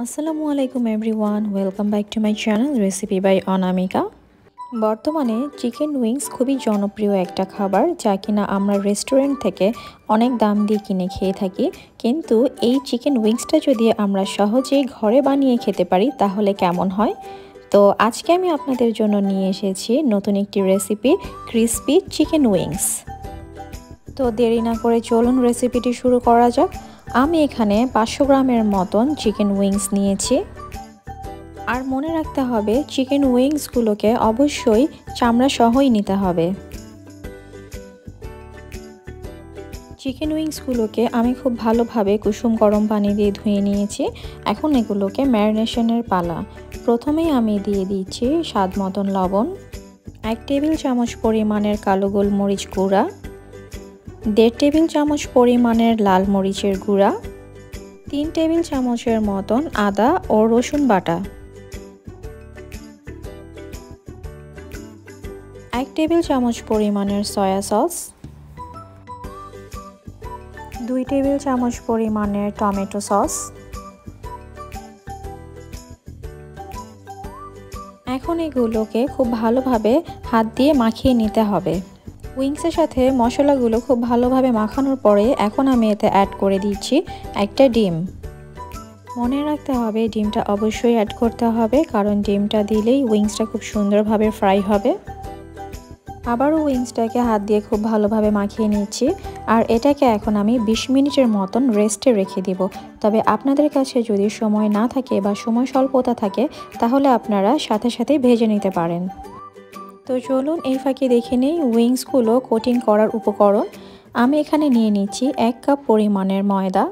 আসসালামু আলাইকুম everyone, welcome back to my channel recipe by Anamika. বর্তমানে চিকেন উইংস খুবই জনপ্রিয় একটা খাবার, যা কিনা আমরা রেস্টুরেন্ট থেকে অনেক দাম দিয়ে কিনে খেয়ে থাকি। কিন্তু এই চিকেন উইংসটা যদি আমরা সহজেই ঘরে বানিয়ে খেতে পারি তাহলে কেমন হয়। তো আজকে আমি আপনাদের জন্য নিয়ে এসেছি নতুন একটি রেসিপি, ক্রিসপি চিকেন উইংস। তো দেরি না করে চলুন রেসিপিটি শুরু করা যাক। আমি এখানে 500 গ্রামের মতন চিকেন উইংস নিয়েছি। আর মনে রাখতে হবে চিকেন উইংসগুলোকে অবশ্যই চামড়া সহই নিতে হবে। চিকেন উইংসগুলোকে আমি খুব ভালোভাবে কুসুম গরম পানি দিয়ে ধুয়ে নিয়েছি। এখন এগুলোকে ম্যারিনেশনের পালা। প্রথমেই আমি দিয়ে দিচ্ছি স্বাদ মতন লবণ, 1 টেবিল চামচ পরিমাণের কালো গোলমরিচ গুঁড়া, 1.5 টেবিল চামচ পরিমাণের লাল মরিচের গুঁড়া, 3 টেবিল চামচের মতন আদা ও রসুন বাটা, 1 টেবিল চামচ পরিমাণের সয়া সস, 2 টেবিল চামচ পরিমাণের টমেটো সস। এখন এগুলোকে খুব ভালোভাবে হাত দিয়ে মাখিয়ে নিতে হবে। উইংসের সাথে মশলাগুলো খুব ভালোভাবে মাখানোর পরে এখন আমি এতে অ্যাড করে দিচ্ছি একটা ডিম। মনে রাখতে হবে ডিমটা অবশ্যই অ্যাড করতে হবে, কারণ ডিমটা দিলেই উইংসটা খুব সুন্দরভাবে ফ্রাই হবে। আবারও উইংসটাকে হাত দিয়ে খুব ভালোভাবে মাখিয়ে নিচ্ছি। আর এটাকে এখন আমি 20 মিনিটের মতন রেস্টে রেখে দিব। তবে আপনাদের কাছে যদি সময় না থাকে বা সময় স্বল্পতা থাকে তাহলে আপনারা সাথে সাথে ভেজে নিতে পারেন। তো চলুন এই ফাঁকে দেখে নেই উইংসগুলো কোটিং করার উপকরণ। আমি এখানে নিয়ে নিচ্ছি 1 কাপ পরিমাণের ময়দা,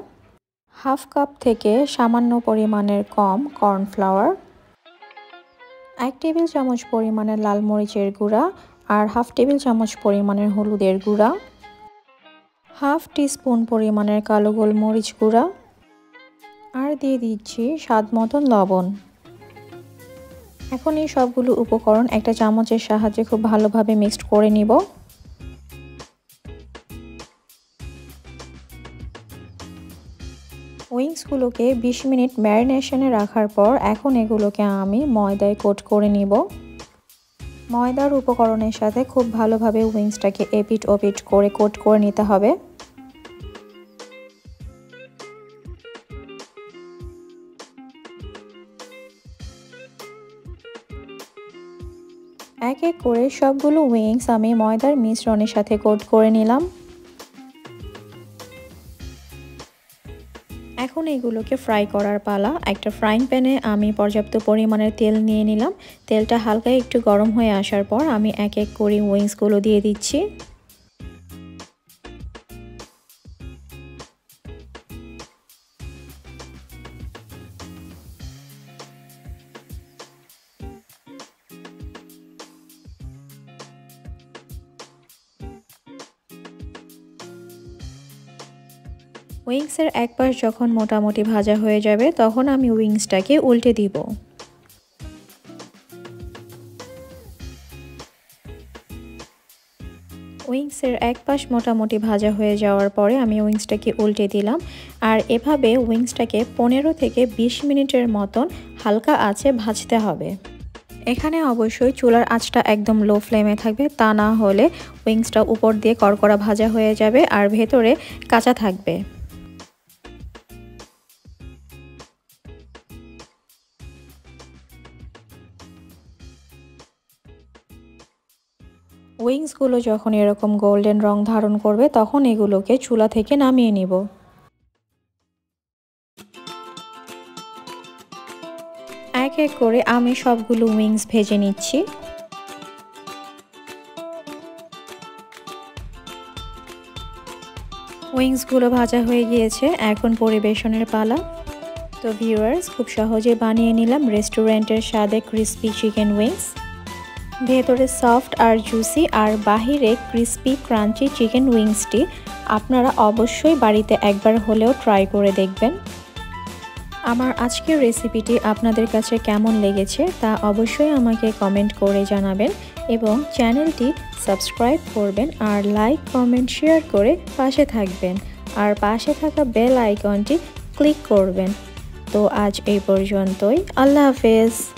হাফ কাপ থেকে সামান্য পরিমাণের কম কর্নফ্লাওয়ার, 1 টেবিল চামচ পরিমাণের লাল মরিচের গুঁড়া আর হাফ টেবিল চামচ পরিমাণের হলুদের গুঁড়া, হাফ টিস্পুন পরিমাণের কালো গোলমরিচ গুঁড়া আর দিয়ে দিচ্ছি স্বাদ মতন লবণ। এখন এই সবগুলো উপকরণ একটা চামচের সাহায্যে খুব ভালোভাবে মিক্সড করে নিব। উইংসগুলোকে 20 মিনিট ম্যারিনেশনে রাখার পর এখন এগুলোকে আমি ময়দায় কোট করে নিব। ময়দার উপকরণের সাথে খুব ভালোভাবে উইংসটাকে এপিট ওপিট করে কোট করে নিতে হবে। এক এক করে সবগুলো উইংস আমি ময়দার মিশ্রণের সাথে কোট করে নিলাম। এখন এগুলোকে ফ্রাই করার পালা। একটা ফ্রাইং প্যানে আমি পর্যাপ্ত পরিমাণের তেল নিয়ে নিলাম। তেলটা হালকা একটু গরম হয়ে আসার পর আমি এক এক করে উইংসগুলো দিয়ে দিচ্ছি। উইংসের এক পাশ যখন মোটামুটি ভাজা হয়ে যাবে তখন আমি উইংসটাকে উল্টে দিব। উইংসের এক পাশ মোটামুটি ভাজা হয়ে যাওয়ার পরে আমি উইংসটাকে উল্টে দিলাম। আর এভাবে উইংসটাকে 15 থেকে 20 মিনিটের মতন হালকা আঁচে ভাজতে হবে। এখানে অবশ্যই চুলার আঁচটা একদম লো ফ্লেমে থাকবে, তা না হলে উইংসটা উপর দিয়ে কড়কড়া ভাজা হয়ে যাবে আর ভেতরে কাঁচা থাকবে। উইংসগুলো যখন এরকম গোল্ডেন রং ধারণ করবে তখন এগুলোকে চুলা থেকে নামিয়ে নিব। এক এক করে আমি সবগুলো উইংস ভেজে নিচ্ছি। উইংসগুলো ভাজা হয়ে গিয়েছে, এখন পরিবেশনের পালা। তো ভিউয়ার্স, খুব সহজে বানিয়ে নিলাম রেস্টুরেন্টের স্বাদে ক্রিসপি চিকেন উইংস। ভেতরে সফট আর জুসি আর বাহিরে ক্রিসপি ক্রাঞ্চি চিকেন উইংসটি আপনারা অবশ্যই বাড়িতে একবার হলেও ট্রাই করে দেখবেন। আমার আজকের রেসিপিটি আপনাদের কাছে কেমন লেগেছে তা অবশ্যই আমাকে কমেন্ট করে জানাবেন এবং চ্যানেলটি সাবস্ক্রাইব করবেন আর লাইক কমেন্ট শেয়ার করে পাশে থাকবেন আর পাশে থাকা বেল আইকনটি ক্লিক করবেন। তো আজ এই পর্যন্তই, আল্লাহ হাফেজ।